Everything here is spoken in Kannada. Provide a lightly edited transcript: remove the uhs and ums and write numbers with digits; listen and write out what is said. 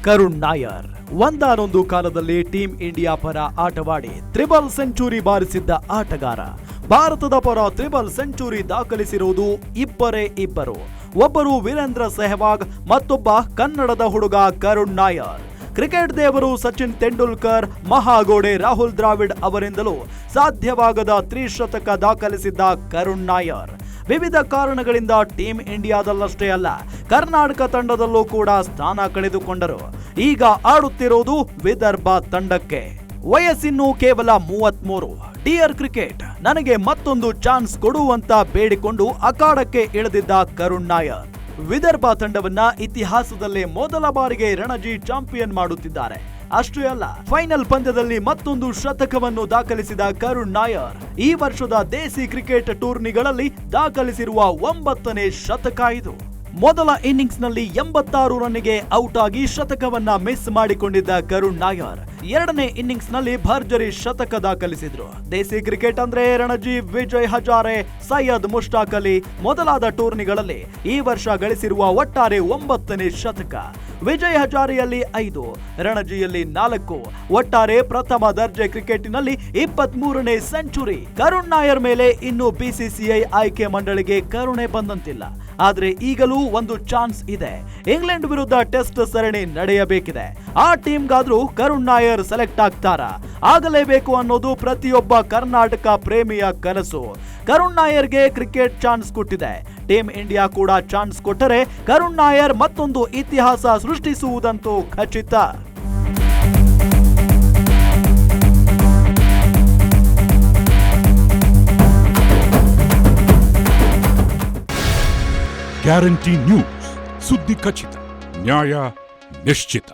ಕರುಣ್ ನಾಯರ್ ಒಂದಾನೊಂದು ಕಾಲದಲ್ಲಿ ಟೀಂ ಇಂಡಿಯಾ ಪರ ಆಟವಾಡಿ ತ್ರಿಬಲ್ ಸೆಂಚುರಿ ಬಾರಿಸಿದ್ದ ಆಟಗಾರ. ಭಾರತದ ಪರ ತ್ರಿಬಲ್ ಸೆಂಚುರಿ ದಾಖಲಿಸಿರುವುದು ಇಬ್ಬರು. ಒಬ್ಬರು ವೀರೇಂದ್ರ ಸೆಹವಾಗ್, ಮತ್ತೊಬ್ಬ ಕನ್ನಡದ ಹುಡುಗ ಕರುಣ್ ನಾಯರ್. ಕ್ರಿಕೆಟ್ ದೇವರು ಸಚಿನ್ ತೆಂಡೂಲ್ಕರ್, ಮಹಾಗೋಡೆ ರಾಹುಲ್ ದ್ರಾವಿಡ್ ಅವರಿಂದಲೂ ಸಾಧ್ಯವಾಗದ ತ್ರಿಶತಕ ದಾಖಲಿಸಿದ್ದ ಕರುಣ್ ನಾಯರ್ ವಿವಿಧ ಕಾರಣಗಳಿಂದ ಟೀಂ ಇಂಡಿಯಾದಲ್ಲಷ್ಟೇ ಅಲ್ಲ, ಕರ್ನಾಟಕ ತಂಡದಲ್ಲೂ ಕೂಡ ಸ್ಥಾನ ಕಳೆದುಕೊಂಡರು. ಈಗ ಆಡುತ್ತಿರುವುದು ವಿದರ್ಭ ತಂಡಕ್ಕೆ. ವಯಸ್ಸಿನ್ನು ಕೇವಲ 33. ಡಿಯರ್ ಕ್ರಿಕೆಟ್, ನನಗೆ ಮತ್ತೊಂದು ಚಾನ್ಸ್ ಕೊಡುವಂತ ಬೇಡಿಕೊಂಡು ಅಖಾಡಕ್ಕೆ ಇಳಿದಿದ್ದ ಕರುಣ್ ನಾಯರ್ ವಿದರ್ಭ ತಂಡವನ್ನ ಇತಿಹಾಸದಲ್ಲೇ ಮೊದಲ ಬಾರಿಗೆ ರಣಜಿ ಚಾಂಪಿಯನ್ ಮಾಡುತ್ತಿದ್ದಾರೆ. ಅಷ್ಟೇ ಅಲ್ಲ, ಫೈನಲ್ ಪಂದ್ಯದಲ್ಲಿ ಮತ್ತೊಂದು ಶತಕವನ್ನು ದಾಖಲಿಸಿದ ಕರುಣ್ ನಾಯರ್ ಈ ವರ್ಷದ ದೇಸಿ ಕ್ರಿಕೆಟ್ ಟೂರ್ನಿಗಳಲ್ಲಿ ದಾಖಲಿಸಿರುವ 9ನೇ ಶತಕ ಇದು. ಮೊದಲ ಇನ್ನಿಂಗ್ಸ್ ನಲ್ಲಿ 86 ರನ್ನಿಗೆ ಔಟ್ ಆಗಿ ಶತಕವನ್ನ ಮಿಸ್ ಮಾಡಿಕೊಂಡಿದ್ದ ಕರುಣ್ ನಾಯರ್ ಎರಡನೇ ಇನ್ನಿಂಗ್ಸ್ ನಲ್ಲಿ ಭರ್ಜರಿ ಶತಕ ದಾಖಲಿಸಿದ್ರು. ದೇಸಿ ಕ್ರಿಕೆಟ್ ಅಂದ್ರೆ ರಣಜಿ, ವಿಜಯ್ ಹಜಾರೆ, ಸೈಯದ್ ಮುಷ್ತಾಕ್ ಅಲಿ ಮೊದಲಾದ ಟೂರ್ನಿಗಳಲ್ಲಿ ಈ ವರ್ಷ ಗಳಿಸಿರುವ ಒಟ್ಟಾರೆ 9ನೇ ಶತಕ. ವಿಜಯ್ ಹಜಾರೆಯಲ್ಲಿ 5, ರಣಜಿಯಲ್ಲಿ 4, ಒಟ್ಟಾರೆ ಪ್ರಥಮ ದರ್ಜೆ ಕ್ರಿಕೆಟಿನಲ್ಲಿ 23ನೇ ಸೆಂಚುರಿ. ಕರುಣ್ ನಾಯರ್ ಮೇಲೆ ಇನ್ನು ಬಿಸಿಸಿಐ ಆಯ್ಕೆ ಮಂಡಳಿಗೆ ಕರುಣೆ ಬಂದಂತಿಲ್ಲ. ಆದ್ರೆ ಈಗಲೂ ಒಂದು ಚಾನ್ಸ್ ಇದೆ. ಇಂಗ್ಲೆಂಡ್ ವಿರುದ್ಧ ಟೆಸ್ಟ್ ಸರಣಿ ನಡೆಯಬೇಕಿದೆ. ಆ ಟೀಮ್ಗಾದ್ರೂ ಕರುಣ್ ನಾಯರ್ ಸೆಲೆಕ್ಟ್ ಆಗ್ತಾರಾ? ಆಗಲೇಬೇಕು ಅನ್ನೋದು ಪ್ರತಿಯೊಬ್ಬ ಕರ್ನಾಟಕ ಪ್ರೇಮಿಯ ಕನಸು. ಕರುಣ್ ನಾಯರ್ಗೆ ಕ್ರಿಕೆಟ್ ಚಾನ್ಸ್ ಕೊಟ್ಟಿದೆ. ಟೀಮ್ ಇಂಡಿಯಾ ಕೂಡ ಚಾನ್ಸ್ ಕೊಟ್ಟರೆ ಕರುಣ್ ನಾಯರ್ ಮತ್ತೊಂದು ಇತಿಹಾಸ ಸೃಷ್ಟಿಸುವುದಂತೂ ಖಚಿತ. ಗ್ಯಾರಂಟಿ ನ್ಯೂಸ್, ಸುದ್ದಿ ಖಚಿತ, ನ್ಯಾಯ ನಿಶ್ಚಿತ.